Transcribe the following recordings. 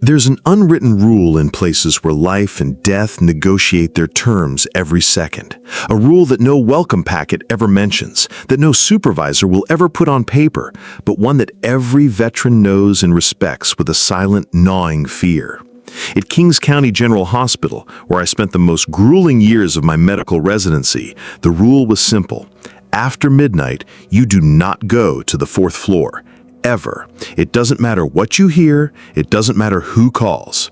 There's an unwritten rule in places where life and death negotiate their terms every second. A rule that no welcome packet ever mentions, that no supervisor will ever put on paper, but one that every veteran knows and respects with a silent, gnawing fear. At Kings County General Hospital, where I spent the most grueling years of my medical residency, the rule was simple. After midnight, you do not go to the fourth floor. Ever. It doesn't matter what you hear, it doesn't matter who calls.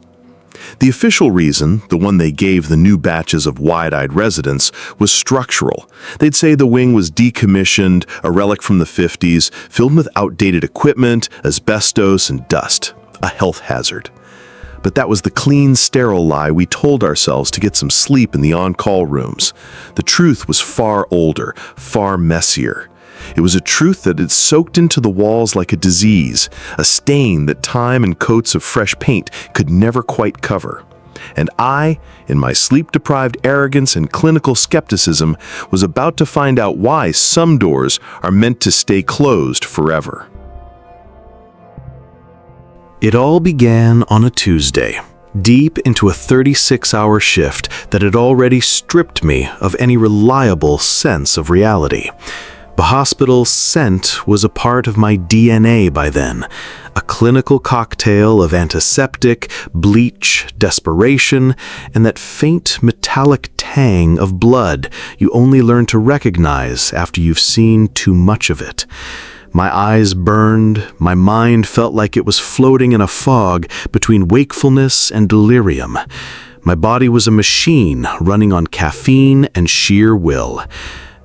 The official reason, the one they gave the new batches of wide-eyed residents, was structural. They'd say the wing was decommissioned, a relic from the 50s, filled with outdated equipment, asbestos, and dust. A health hazard. But that was the clean, sterile lie we told ourselves to get some sleep in the on-call rooms. The truth was far older, far messier. It was a truth that had soaked into the walls like a disease, a stain that time and coats of fresh paint could never quite cover. And I, in my sleep-deprived arrogance and clinical skepticism, was about to find out why some doors are meant to stay closed forever. It all began on a Tuesday, deep into a 36-hour shift that had already stripped me of any reliable sense of reality. The hospital's scent was a part of my DNA by then, a clinical cocktail of antiseptic, bleach, desperation, and that faint metallic tang of blood you only learn to recognize after you've seen too much of it. My eyes burned, my mind felt like it was floating in a fog between wakefulness and delirium. My body was a machine running on caffeine and sheer will.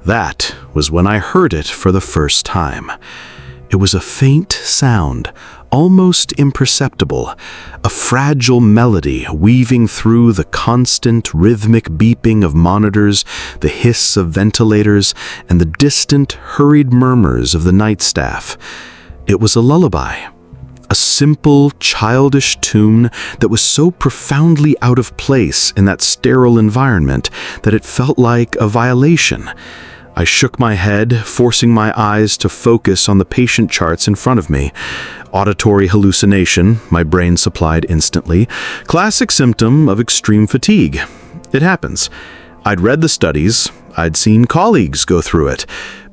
That was when I heard it for the first time. It was a faint sound, almost imperceptible, a fragile melody weaving through the constant rhythmic beeping of monitors, the hiss of ventilators, and the distant, hurried murmurs of the night staff. It was a lullaby. A simple, childish tune that was so profoundly out of place in that sterile environment that it felt like a violation. I shook my head, forcing my eyes to focus on the patient charts in front of me. Auditory hallucination, my brain supplied instantly. Classic symptom of extreme fatigue. It happens. I'd read the studies, I'd seen colleagues go through it,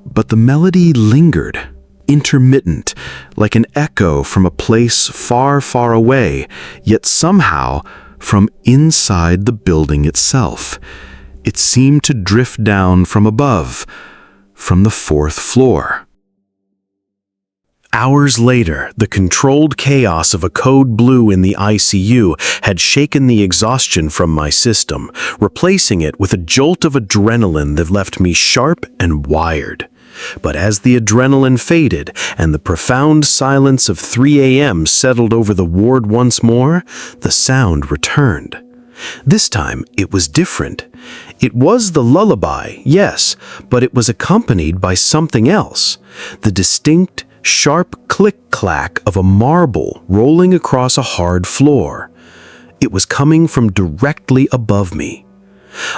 but the melody lingered, intermittent, like an echo from a place far, far away, yet somehow from inside the building itself. It seemed to drift down from above, from the fourth floor. Hours later, the controlled chaos of a code blue in the ICU had shaken the exhaustion from my system, replacing it with a jolt of adrenaline that left me sharp and wired. But as the adrenaline faded and the profound silence of 3 a.m. settled over the ward once more, the sound returned. This time, it was different. It was the lullaby, yes, but it was accompanied by something else. The distinct, sharp click-clack of a marble rolling across a hard floor. It was coming from directly above me.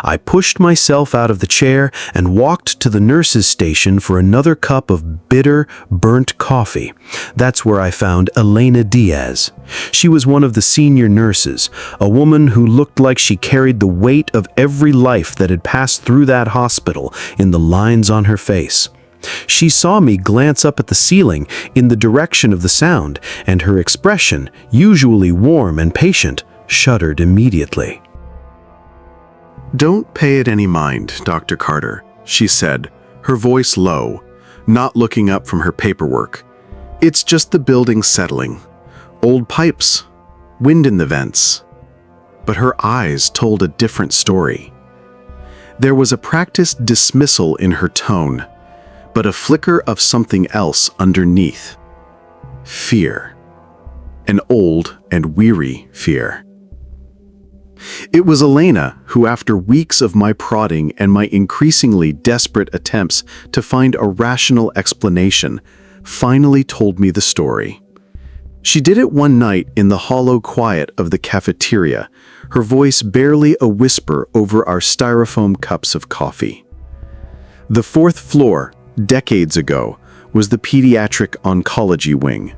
I pushed myself out of the chair and walked to the nurse's station for another cup of bitter, burnt coffee. That's where I found Elena Diaz. She was one of the senior nurses, a woman who looked like she carried the weight of every life that had passed through that hospital in the lines on her face. She saw me glance up at the ceiling in the direction of the sound, and her expression, usually warm and patient, shuddered immediately. "Don't pay it any mind, Dr. Carter," she said, her voice low, not looking up from her paperwork. "It's just the building settling. Old pipes, wind in the vents." But her eyes told a different story. There was a practiced dismissal in her tone, but a flicker of something else underneath. Fear. An old and weary fear. It was Elena who, after weeks of my prodding and my increasingly desperate attempts to find a rational explanation, finally told me the story. She did it one night in the hollow quiet of the cafeteria, her voice barely a whisper over our styrofoam cups of coffee. The fourth floor, decades ago, was the pediatric oncology wing,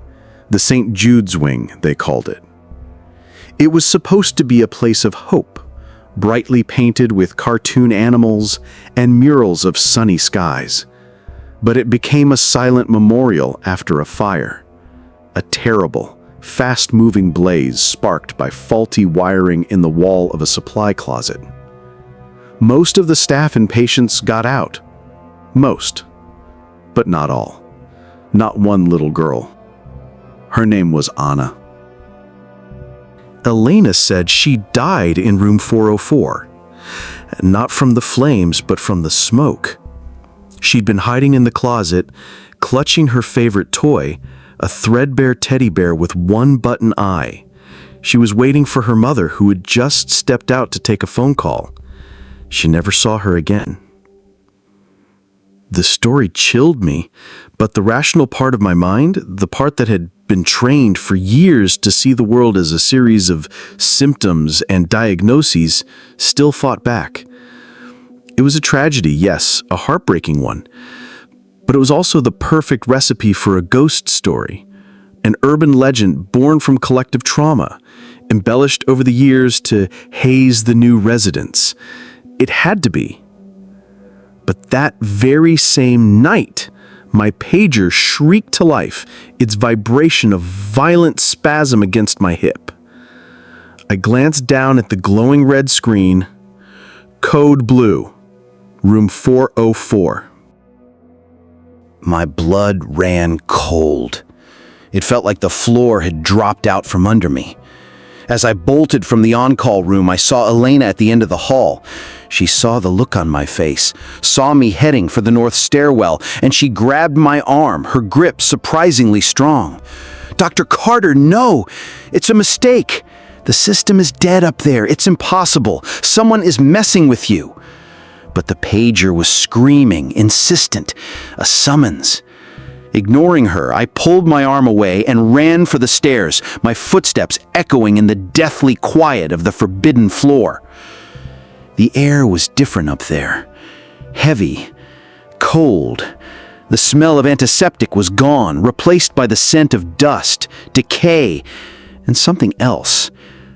the St. Jude's wing, they called it. It was supposed to be a place of hope, brightly painted with cartoon animals and murals of sunny skies. But it became a silent memorial after a fire. A terrible, fast-moving blaze sparked by faulty wiring in the wall of a supply closet. Most of the staff and patients got out. Most, but not all. Not one little girl. Her name was Anna. Elena said she died in room 404. Not from the flames, but from the smoke. She'd been hiding in the closet, clutching her favorite toy, a threadbare teddy bear with one button eye. She was waiting for her mother, who had just stepped out to take a phone call. She never saw her again. The story chilled me, but the rational part of my mind, the part that had been trained for years to see the world as a series of symptoms and diagnoses, still fought back. It was a tragedy, yes, a heartbreaking one, but it was also the perfect recipe for a ghost story, an urban legend born from collective trauma, embellished over the years to haze the new residents. It had to be. But that very same night, my pager shrieked to life, its vibration a violent spasm against my hip. I glanced down at the glowing red screen. Code blue, room 404. My blood ran cold. It felt like the floor had dropped out from under me. As I bolted from the on-call room, I saw Elena at the end of the hall. She saw the look on my face, saw me heading for the north stairwell, and she grabbed my arm, her grip surprisingly strong. "Dr. Carter, no! It's a mistake! The system is dead up there. It's impossible. Someone is messing with you." But the pager was screaming, insistent, a summons. Ignoring her, I pulled my arm away and ran for the stairs, my footsteps echoing in the deathly quiet of the forbidden floor. The air was different up there. Heavy, cold. The smell of antiseptic was gone, replaced by the scent of dust, decay, and something else.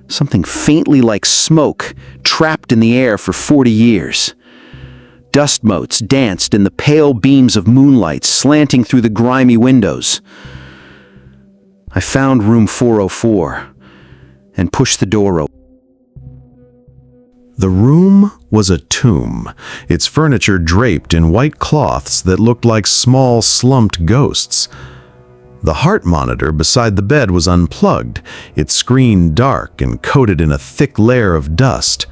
Something faintly like smoke, trapped in the air for 40 years. Dust motes danced in the pale beams of moonlight slanting through the grimy windows. I found room 404 and pushed the door open. The room was a tomb, its furniture draped in white cloths that looked like small, slumped ghosts. The heart monitor beside the bed was unplugged, its screen dark and coated in a thick layer of dust.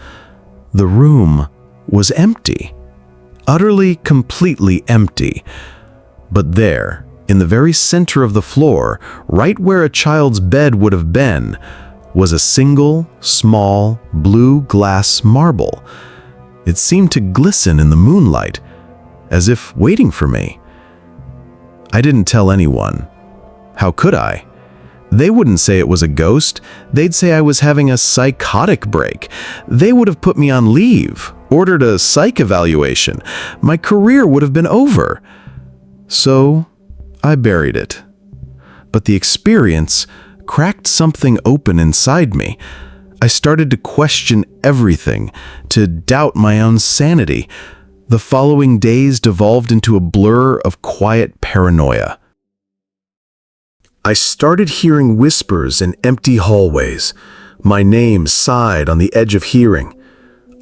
The room was empty. Utterly, completely empty. But there, in the very center of the floor, right where a child's bed would have been, was a single, small, blue glass marble. It seemed to glisten in the moonlight, as if waiting for me. I didn't tell anyone. How could I? They wouldn't say it was a ghost. They'd say I was having a psychotic break. They would have put me on leave, ordered a psych evaluation. My career would have been over. So I buried it. But the experience cracked something open inside me. I started to question everything, to doubt my own sanity. The following days devolved into a blur of quiet paranoia. I started hearing whispers in empty hallways. My name sighed on the edge of hearing.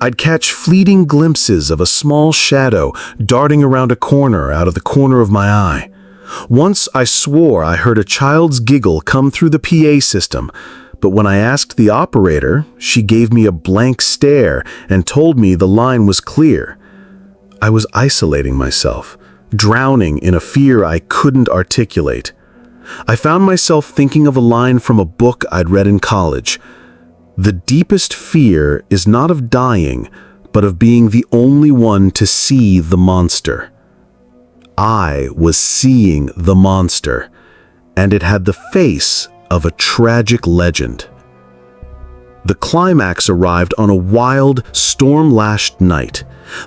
I'd catch fleeting glimpses of a small shadow darting around a corner out of the corner of my eye. Once I swore I heard a child's giggle come through the PA system, but when I asked the operator, she gave me a blank stare and told me the line was clear. I was isolating myself, drowning in a fear I couldn't articulate. I found myself thinking of a line from a book I'd read in college. The deepest fear is not of dying, but of being the only one to see the monster. I was seeing the monster, and it had the face of a tragic legend. The climax arrived on a wild, storm-lashed night.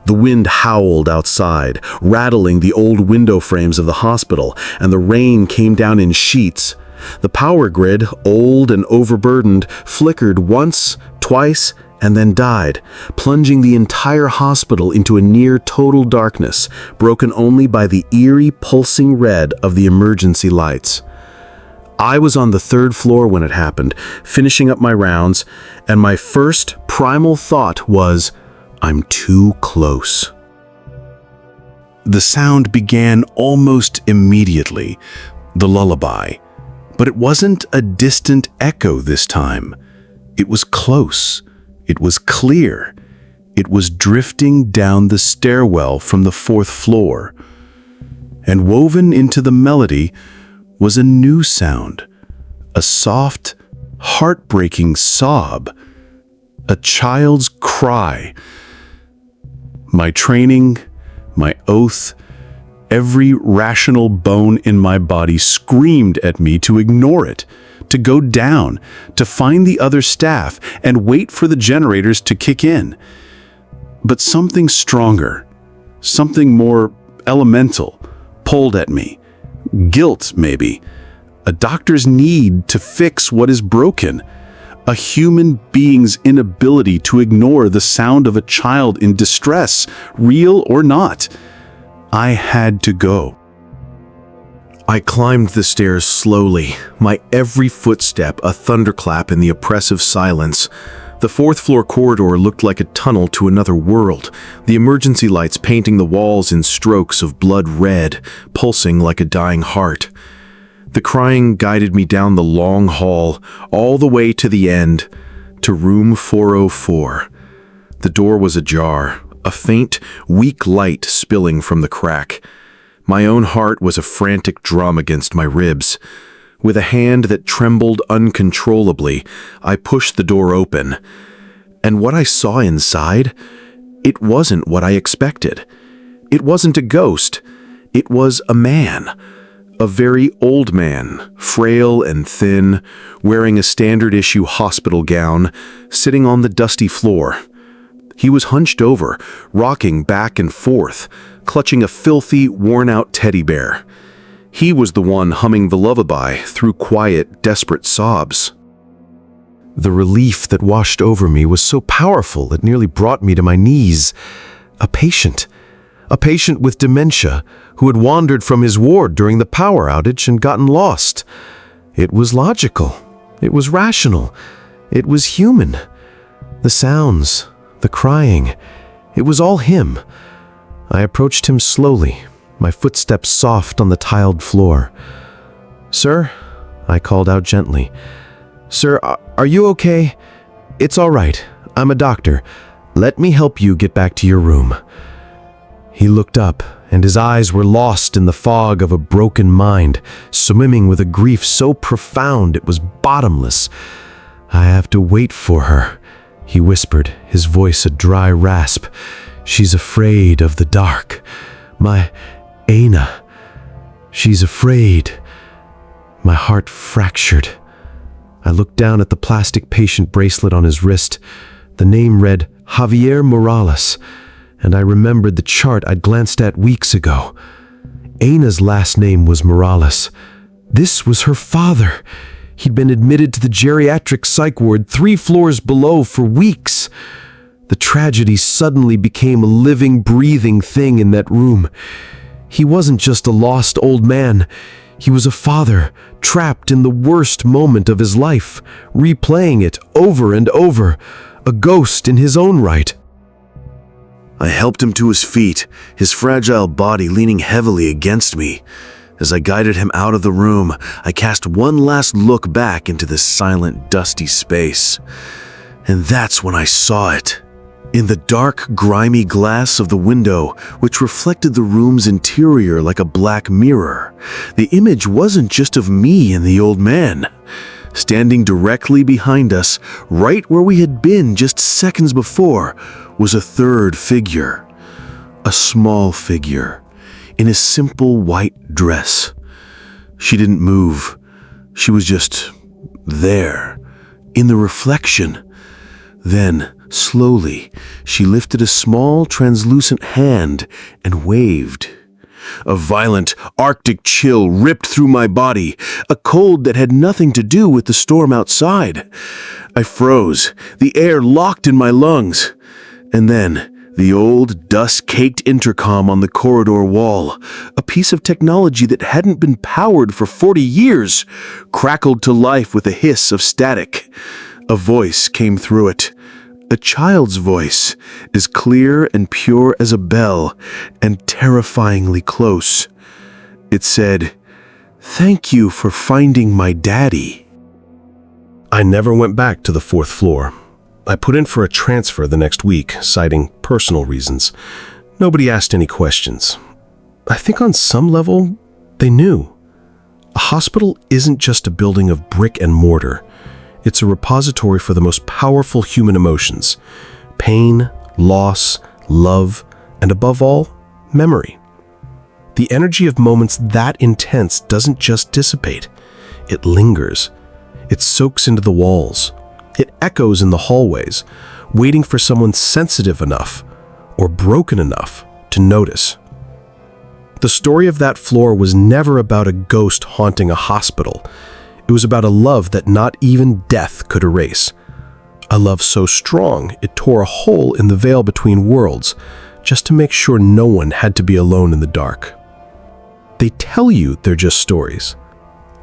The wind howled outside, rattling the old window frames of the hospital, and the rain came down in sheets. The power grid, old and overburdened, flickered once, twice, and then died, plunging the entire hospital into a near-total darkness, broken only by the eerie, pulsing red of the emergency lights. I was on the 3rd floor when it happened, finishing up my rounds, and my first primal thought was, I'm too close. The sound began almost immediately, the lullaby. But it wasn't a distant echo this time. It was close. It was clear. It was drifting down the stairwell from the 4th floor. And woven into the melody was a new sound, a soft, heartbreaking sob, a child's cry. My training, my oath, every rational bone in my body screamed at me to ignore it, to go down, to find the other staff and wait for the generators to kick in. But something stronger, something more elemental, pulled at me. Guilt, maybe. A doctor's need to fix what is broken. A human being's inability to ignore the sound of a child in distress, real or not. I had to go. I climbed the stairs slowly, my every footstep a thunderclap in the oppressive silence. The 4th floor corridor looked like a tunnel to another world, the emergency lights painting the walls in strokes of blood red, pulsing like a dying heart. The crying guided me down the long hall, all the way to the end, to room 404. The door was ajar, a faint, weak light spilling from the crack. My own heart was a frantic drum against my ribs. With a hand that trembled uncontrollably, I pushed the door open. And what I saw inside, it wasn't what I expected. It wasn't a ghost. It was a man. A very old man, frail and thin, wearing a standard-issue hospital gown, sitting on the dusty floor. He was hunched over, rocking back and forth, clutching a filthy, worn-out teddy bear. He was the one humming the lullaby through quiet, desperate sobs. The relief that washed over me was so powerful it nearly brought me to my knees. A patient with dementia who had wandered from his ward during the power outage and gotten lost. It was logical. It was rational. It was human. The sounds, the crying, it was all him. I approached him slowly, my footsteps soft on the tiled floor. "Sir," I called out gently. "Sir, are you okay? It's all right. I'm a doctor. Let me help you get back to your room." He looked up, and his eyes were lost in the fog of a broken mind, swimming with a grief so profound it was bottomless. "I have to wait for her," he whispered, his voice a dry rasp. "She's afraid of the dark. My Aina. She's afraid." My heart fractured. I looked down at the plastic patient bracelet on his wrist. The name read Javier Morales, and I remembered the chart I'd glanced at weeks ago. Aina's last name was Morales. This was her father. He'd been admitted to the geriatric psych ward 3 floors below for weeks. The tragedy suddenly became a living, breathing thing in that room. He wasn't just a lost old man. He was a father, trapped in the worst moment of his life, replaying it over and over, a ghost in his own right. I helped him to his feet, his fragile body leaning heavily against me. As I guided him out of the room, I cast one last look back into this silent, dusty space. And that's when I saw it. In the dark, grimy glass of the window, which reflected the room's interior like a black mirror, the image wasn't just of me and the old man. Standing directly behind us, right where we had been just seconds before, was a third figure. A small figure, in a simple white dress. She didn't move. She was just there, in the reflection. Then, slowly, she lifted a small, translucent hand and waved. A violent Arctic chill ripped through my body, a cold that had nothing to do with the storm outside. I froze, the air locked in my lungs. And then, the old, dust-caked intercom on the corridor wall, a piece of technology that hadn't been powered for 40 years, crackled to life with a hiss of static. A voice came through it. A child's voice, as clear and pure as a bell, and terrifyingly close. It said, "Thank you for finding my daddy." I never went back to the 4th floor. I put in for a transfer the next week, citing personal reasons. Nobody asked any questions. I think on some level, they knew. A hospital isn't just a building of brick and mortar. It's a repository for the most powerful human emotions: pain, loss, love, and above all, memory. The energy of moments that intense doesn't just dissipate. It lingers. It soaks into the walls. It echoes in the hallways, waiting for someone sensitive enough or broken enough to notice. The story of that floor was never about a ghost haunting a hospital. It was about a love that not even death could erase. A love so strong it tore a hole in the veil between worlds, just to make sure no one had to be alone in the dark. They tell you they're just stories,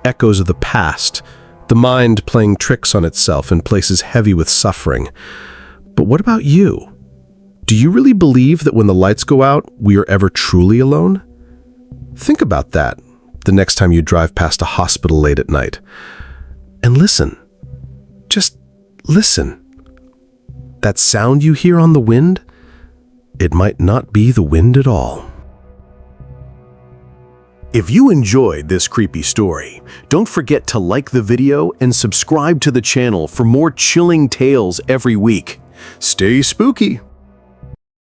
echoes of the past, the mind playing tricks on itself in places heavy with suffering. But what about you? Do you really believe that when the lights go out, we are ever truly alone? Think about that the next time you drive past a hospital late at night. And listen. Just listen. That sound you hear on the wind, it might not be the wind at all. If you enjoyed this creepy story, don't forget to like the video and subscribe to the channel for more chilling tales every week. Stay spooky!